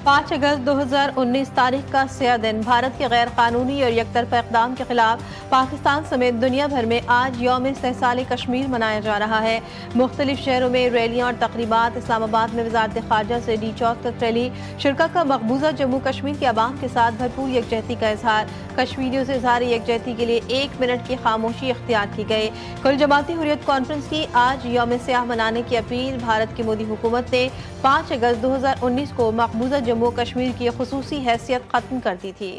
5 अगस्त 2019 तारीख का स्याह दिन। भारत के गैर कानूनी और यकतरफा इक़दाम के खिलाफ पाकिस्तान समेत दुनिया भर में आज यौम इस्तेहसाल कश्मीर मनाया जा रहा है। मुख्तलिफ शहरों में रैलियाँ और तकरीबात। इस्लामाबाद में वज़ारत ख़ारजा से डी चौक तक रैली। शिरका का मकबूजा जम्मू कश्मीर के अवाम के साथ भरपूर यकजहती का इजहार। कश्मीरियों से इजहार यकजहती के लिए 1 मिनट की खामोशी इख्तियार की गई। कुल जमाती हुर्रियत कॉन्फ्रेंस की आज यौम स्याह मनाने की अपील। भारत की मोदी हुकूमत ने 5 अगस्त 2019 को मकबूजा जम्मू कश्मीर की खुसूसी हैसियत खत्म कर दी थी।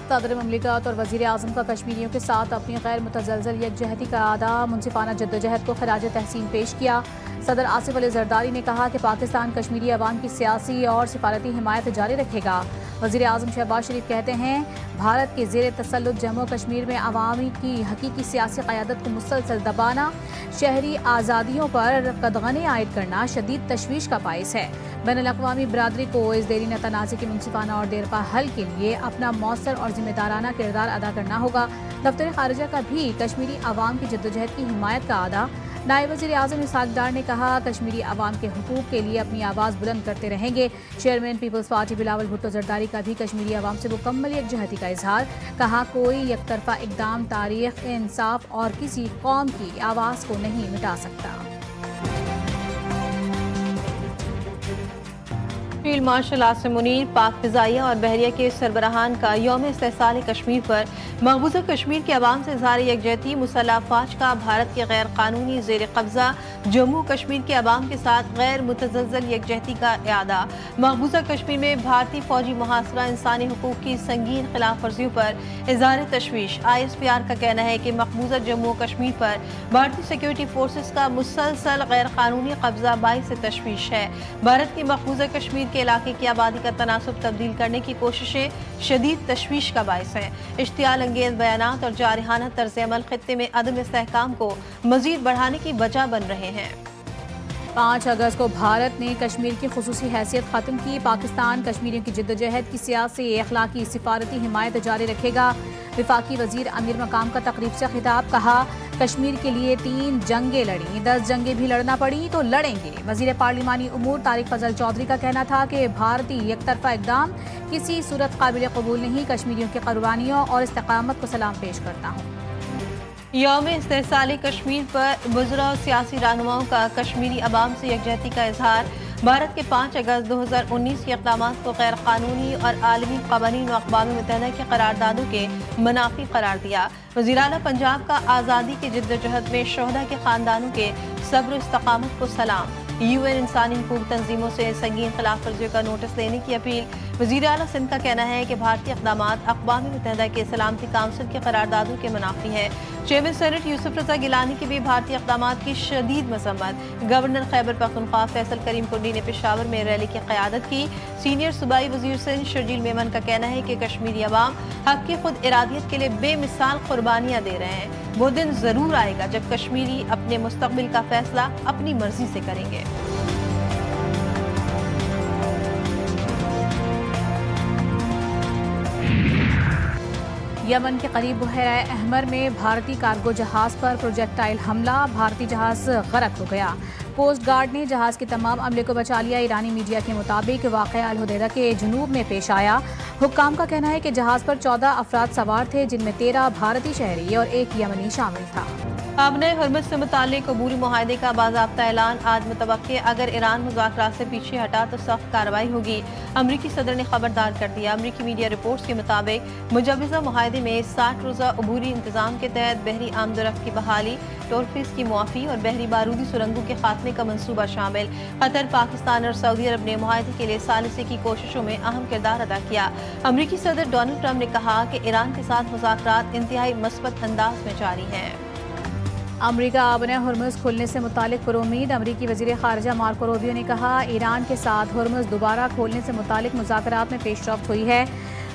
सदर ममलिकत और वज़ीर आज़म का कश्मीरियों के साथ अपनी गैर मुतज़लज़ल यकजहती का आदा मुनसिफाना जद्दोजहद को खराज तहसीन पेश किया। सदर आसिफ अली ज़रदारी ने कहा कि पाकिस्तान कश्मीरी अवाम की सियासी और सिफारती हिमायत जारी रखेगा। वज़ीर आज़म शहबाज शरीफ कहते हैं, भारत के ज़ेर तसल्लुत जम्मू कश्मीर में अवामी की हकीकी सियासी क़यादत को मुसलसल दबाना, शहरी आज़ादियों पर कदगने आयद करना शदीद तशवीश का बाइस है। बैनुल-अक़वामी बरादरी को इस देरीन तनाज़े के मुनसिफाना और देरपा हल के लिए अपना मौसर और ज़िम्मेदाराना किरदार अदा करना होगा। दफ्तर ख़ारिजा का भी कश्मीरी अवाम की जद्दोजहद की हिमायत का आदा। नायब वज़ीर आज़म इसहाक़ डार ने कहा, कश्मीरी अवाम के हुकूक़ के लिए अपनी आवाज़ बुलंद करते रहेंगे। चेयरमैन पीपल्स पार्टी बिलावल भुट्टो ज़रदारी का भी कश्मीरी अवाम से मुकम्मल यकजहती का इजहार। कहा, कोई यकतरफा इक़दाम तारीख़, इंसाफ और किसी कौम की आवाज़ को नहीं मिटा सकता। फील्ड मार्शल आसिम मुनीर, पाक फ़िज़ाइया और बहरिया के सरबराहान का यौम इस्तेहसाल कश्मीर पर मकबूजा कश्मीर के अवाम से इज़हार यकजहती। मुसल्लह अफ़वाज का भारत के गैर कानूनी ज़ेर कब्ज़ा जम्मू कश्मीर के अवाम के साथ गैर मुतज़लज़ल यकजहती का इआदा। मकबूजा कश्मीर में भारतीय फ़ौजी मुहासरा इंसानी हुकूक़ की संगीन खिलाफ वर्जियों पर इज़हार तशवीश। ISPR का कहना है कि मकबूजा जम्मू कश्मीर पर भारतीय सिक्योरिटी फोर्सेस का मुसलसल गैर कानूनी कब्ज़ा बाइस तशवीश है। भारत की मकबूजा कश्मीर के इलाके की आबादी का तनासब तब्दील करने की कोशिशें शदीद तशवीश का बाइस हैं। इश्तियाल अंगेज बयानात और जारहाना तर्ज अमल खित्ते में अदम इस्तेहकाम को मजीद बढ़ाने की वजह बन रहे हैं। 5 अगस्त को भारत ने कश्मीर की खुसूसी हैसियत ख़त्म की। पाकिस्तान कश्मीरियों की जद्दोजहद की सियासी, अखलाकी, सिफारती हिमायत जारी रखेगा। वफाकी वज़ीर अमीर मकाम का तकरीब से खिताब। कहा, कश्मीर के लिए 3 जंगें लड़ी, 10 जंगें भी लड़ना पड़ी तो लड़ेंगे। वज़ीर पार्लिमानी उमूर तारिक फजल चौधरी का कहना था कि भारतीय यकतरफा इक़दाम किसी सूरत काबिल कबूल नहीं। कश्मीरियों की क़ुर्बानियों और इस्तिक़ामत को सलाम पेश करता हूँ। यौम इस्तेहसाल कश्मीर पर बुज़ुर्ग और सियासी रहनुमाओं का कश्मीरी अवाम से यकजहती का इजहार। भारत के 5 अगस्त 2019 के इक़दामात को गैर कानूनी और आलमी क़वानीन और अक़वाम मुत्तहिदा के करारदादों के मुनाफ़ी करार दिया। वज़ीर आला पंजाब का आज़ादी की जद्दोजहद में शोहदा के ख़ानदानों के सब्र इस्तक़ामत को सलाम। UN इंसानी हुकूक तंजीमों से संगीन खिलाफ वर्जियों का नोटिस देने की अपील। वज़ीर आला सिंध का कहना है कि भारतीय इक़दामात अक़वाम मुत्तहिदा के सलामती काउंसिल के करारदादों के मुनाफ़ी है। चेयरमैन सेनेट यूसुफ रज़ा गिलानी की भी भारतीय इक़दामात की शदीद मज़म्मत। गवर्नर खैबर पख्तूनख्वा फैसल करीम कुंडी ने पेशावर में रैली की क़यादत की। सीनियर सूबाई वज़ीर सिंध शर्जील मेमन का कहना है कि कश्मीरी अवाम हक़ की खुद इरादियत के लिए बेमिसाल क़ुर्बानियाँ दे रहे हैं। वो दिन ज़रूर आएगा जब कश्मीरी अपने मुस्तक़बिल का फ़ैसला अपनी मर्ज़ी से करेंगे। यमन के करीब बहरा अहमर में भारतीय कार्गो जहाज़ पर प्रोजेक्टाइल हमला। भारतीय जहाज़ गरक हो गया। कोस्ट गार्ड ने जहाज़ के तमाम अमले को बचा लिया। ईरानी मीडिया के मुताबिक वाक़या अल हुदैदा के जुनूब में पेश आया। हुक्काम का कहना है कि जहाज़ पर 14 अफराद सवार थे, जिनमें 13 भारतीय शहरी और 1 यमनी शामिल था। आबने हरमुज़ से मुताल्लिक़ अबूरी मुआहदे का बाज़ाब्ता ऐलान। आज मुतवक्के अगर ईरान मुज़ाकरात से पीछे हटा तो सख्त कार्रवाई होगी। अमरीकी सदर ने खबरदार कर दिया। अमरीकी मीडिया रिपोर्ट्स के मुताबिक मुजव्वज़ा मुआहदे में 60 रोज़ा अबूरी इंतज़ाम के तहत बहरी आमदोरफ्त की बहाली, टोल फीस की मुआफ़ी और बहरी बारूदी सुरंगों के खात्मे का मंसूबा शामिल। कतर, पाकिस्तान और सऊदी अरब ने मुआहदे के लिए सालिसी की कोशिशों में अहम किरदार अदा किया। अमरीकी सदर डोनाल्ड ट्रंप ने कहा कि ईरान के साथ मुज़ाकरात इंतहाई मस्बत अंदाज में जारी हैं। अमरीका आबने हरमुज़ खुलने से मुतालिक पुरुमीद। अमरीकी वज़ीर ख़ारिजा मार्को रूबियो ने कहा, ईरान के साथ हरमुज़ दोबारा खोलने से मुतालिक मुज़ाकरात में पेशरफ्त हुई है।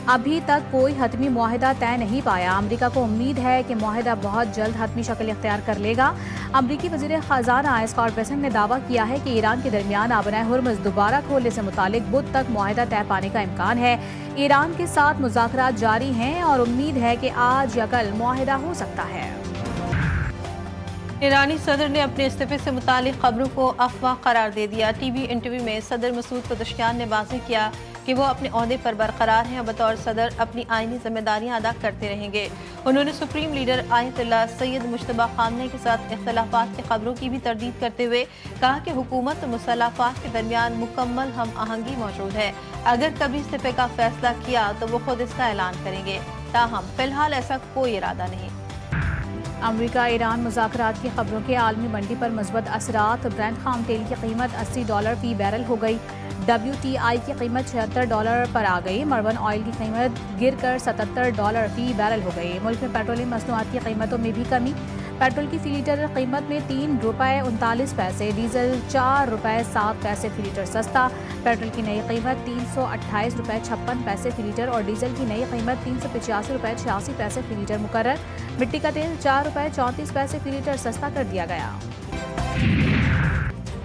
अभी तक कोई हतमी मुआहिदा तय नहीं पाया। अमरीका को उम्मीद है कि मुआहिदा बहुत जल्द हतमी शक्ल इख्तियार कर लेगा। अमरीकी वज़ीर ख़ज़ाना स्कॉट बेसेंट ने दावा किया है कि ईरान के दरमियान आबना हरमुज़ दोबारा खोलने से मुतालिक बुध तक मुआहिदा तय पाने का इम्कान है। ईरान के साथ मुज़ाकरात जारी हैं और उम्मीद है कि आज या कल मुआहिदा हो सकता है। ईरानी सदर ने अपने इस्तीफे से मुतालिक खबरों को अफवाह करार दे दिया। टीवी इंटरव्यू में सदर मसूद पज़ेश्कियान ने वाज़ेह किया कि वो अपने ओहदे पर बरकरार हैं और बतौर सदर अपनी आईनी जिम्मेदारियां अदा करते रहेंगे। उन्होंने supreme leader Ayatollah Sayyid Mojtaba Khamenei के साथ इख्तलाफात की खबरों की भी तरदीद करते हुए कहा कि हुकूमत और मुसल्लफात के दरमियान मुकम्मल हम आहंगी मौजूद है। अगर कभी इस्तीफे का फैसला किया तो वो खुद इसका ऐलान करेंगे, ताहम फिलहाल ऐसा कोई इरादा नहीं। अमरीका ईरान मुज़ाकरात की खबरों के आलमी मंडी पर मुस्बत असरात। ब्रेंट खाम तेल की कीमत $80 फी बैरल हो गई। WTI की कीमत $76 पर आ गई। मरवन ऑयल की कीमत गिर कर $77 फी बैरल हो गई। मुल्क में पेट्रोलियम मसनूआत की कीमतों में भी कमी। पेट्रोल की फी लीटर कीमत में ₹3.39, डीजल ₹4.07 फी लीटर सस्ता। पेट्रोल की नई कीमत ₹328.56 फी लीटर और डीजल की नई कीमत ₹385.86 फी लीटर मुकर्रर। मिट्टी का तेल ₹4.34 फी लीटर सस्ता कर दिया गया।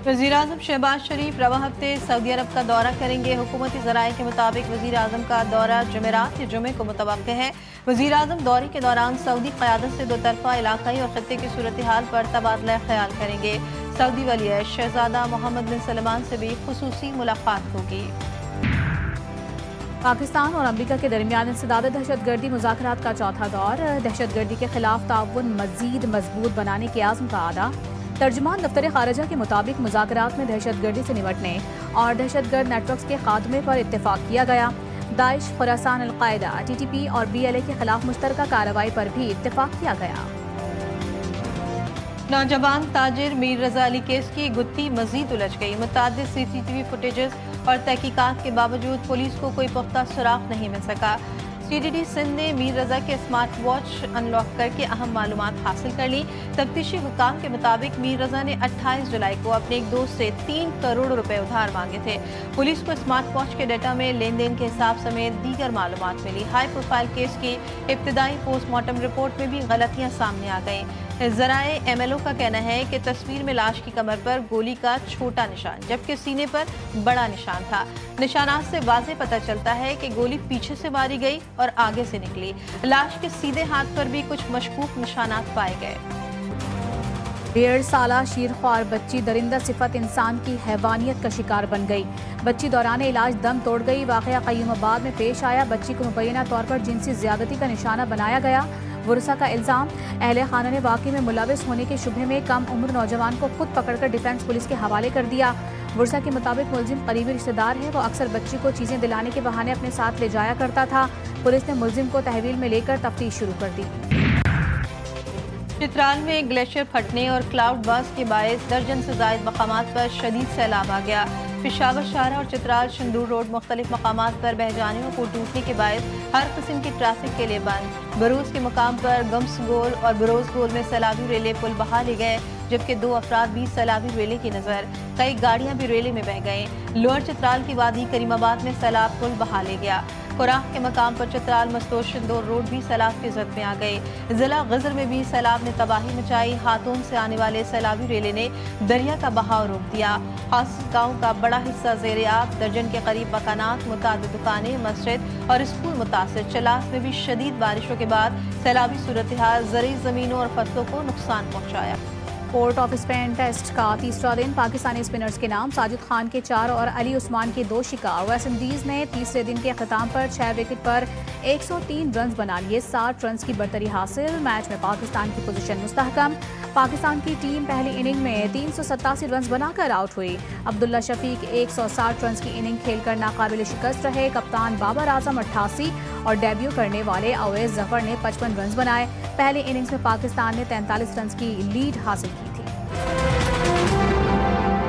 वज़ीर-ए-आज़म शहबाज शरीफ रवा हफ्ते सऊदी अरब का दौरा करेंगे। हुकूमती ज़राए के मुताबिक वज़ीर-ए-आज़म का दौरा जुमेरात या जुमे को मुतवक्किल है। वज़ीर-ए-आज़म दौरे के दौरान सऊदी क़यादत से दो तरफ़ा इलाक़ाई और ख़ित्ते की सूरत हाल पर तबादला ख्याल करेंगे। सऊदी वली-अहद शहज़ादा मोहम्मद बिन सलमान से भी ख़ुसूसी मुलाकात होगी। पाकिस्तान और अमरीका के दरमियान इंसदाद दहशतगर्दी मुज़ाकरात का चौथा दौर। दहशतगर्दी के खिलाफ ताउन मज़ीद मजबूत बनाने के आज़म का आदा। तर्जुमान दफ्तर खारजा के मुताबिक मुज़ाकरात में दहशतगर्दी से निपटने और दहशतगर्द नेटवर्क्स के खात्मे पर इत्तेफाक किया गया। दाइश, खुरासान, अल-कायदा, TTP और BLA के खिलाफ मुश्तरका कार्रवाई पर भी इत्तेफाक किया गया। नौजवान ताजिर मीर रजा अली केस की गुत्थी मजीद उलझ गई। मुतादिद CCTV फुटेजेस और तहकीकात के बावजूद पुलिस को कोई पुख्ता सुराग नहीं मिल सका। CTD सिंध ने मीर रजा के स्मार्ट वॉच अनलॉक करके अहम मालूमात हासिल कर ली। तफ्तीशी हुक्काम के मुताबिक मीर रजा ने 28 जुलाई को अपने एक दोस्त से 3 करोड़ रुपए उधार मांगे थे। पुलिस को स्मार्ट वॉच के डाटा में लेन देन के हिसाब समेत दीगर मालूमात मिली। हाई प्रोफाइल केस की इब्तदाई पोस्टमार्टम रिपोर्ट में भी गलतियां सामने आ गईं। ज़राए MLO का कहना है कि तस्वीर में लाश की कमर पर गोली का छोटा निशान जबकि सीने पर बड़ा निशान था। निशानात से वाज़ेह पता चलता है कि गोली पीछे से मारी गई और आगे से निकली। लाश के सीधे हाथ पर भी कुछ मशकूक निशानात पाए गए। 1.5 साला शीरख्वार बच्ची दरिंदा सिफत इंसान की हैवानियत का शिकार बन गई। बच्ची दौरान इलाज दम तोड़ गई। वाक़या क़य्यूमाबाद में पेश आया। बच्ची को मुबैना तौर पर जिनसी ज़्यादती का निशाना बनाया गया। वुरसा का इल्ज़ाम। अहले खाना ने वाक़े में मुलविस होने के शुबे में कम उम्र नौजवान को खुद पकड़कर डिफेंस पुलिस के हवाले कर दिया। वुरसा के मुताबिक मुलजिम करीबी रिश्तेदार है। वो अक्सर बच्ची को चीज़ें दिलाने के बहाने अपने साथ ले जाया करता था। पुलिस ने मुलजिम को तहवील में लेकर तफ्तीश शुरू कर दी। चित्राल में ग्लेशियर फटने और क्लाउड बर्स्ट के बायस दर्जन से ज़ायद मकामात पर शदीद सैलाब आ गया। पेशावर शाहरा और चित्राल शंदूर रोड मुख्तलिफ मकामात पर बहजानियों को टूटने के बायस हर किस्म की ट्रैफिक के लिए बंद। बरूज के मकाम पर गम्स गोल और बरोज गोल में सैलाबी रेले पुल बहा ले गए, जबकि 2 अफराद भी सैलाबी रेले की नज़र। कई गाड़ियां भी रेले में बह गईं। लोअर चित्राल की वादी करीमाबाद में सैलाब पुल बहा ले गया। कुराह के मकाम पर चित्राल मस्तोर शंदूर रोड भी सैलाब की जद में आ गई। जिला गजर में भी सैलाब ने तबाही मचाई। हाथों से आने वाले सैलाबी रेले ने दरिया का बहाव रोक दिया। खास गाँव का बड़ा हिस्सा ज़ेरे आब। दर्जन के करीब मकानात, मुताबिक दुकानें, मस्जिद और स्कूल मुतासर। चलास में भी शदीद बारिशों के बाद सैलाबी सूरत हाल ज़रई ज़मीनों और फसलों को नुकसान पहुँचाया। पोर्ट ऑफ स्पेन टेस्ट का तीसरा दिन पाकिस्तानी स्पिनर्स के नाम। साजिद खान के 4 और अली उस्मान के 2 शिकार। वेस्ट इंडीज ने तीसरे दिन के अख्ताम पर 6 विकेट पर 103 रन बना लिए। 60 रन की बरतरी हासिल। मैच में पाकिस्तान की पोजीशन मुस्तहकम। पाकिस्तान की टीम पहली इनिंग में 387 रन बनाकर आउट हुई। अब्दुल्ला शफीक 160 रन की इनिंग खेलकर नाकाबिल शिकस्त रहे। कप्तान बाबर आजम 88 और डेब्यू करने वाले अवैस जफर ने 55 रन बनाए। पहली इनिंग्स में पाकिस्तान ने 43 रन की लीड हासिल की थी।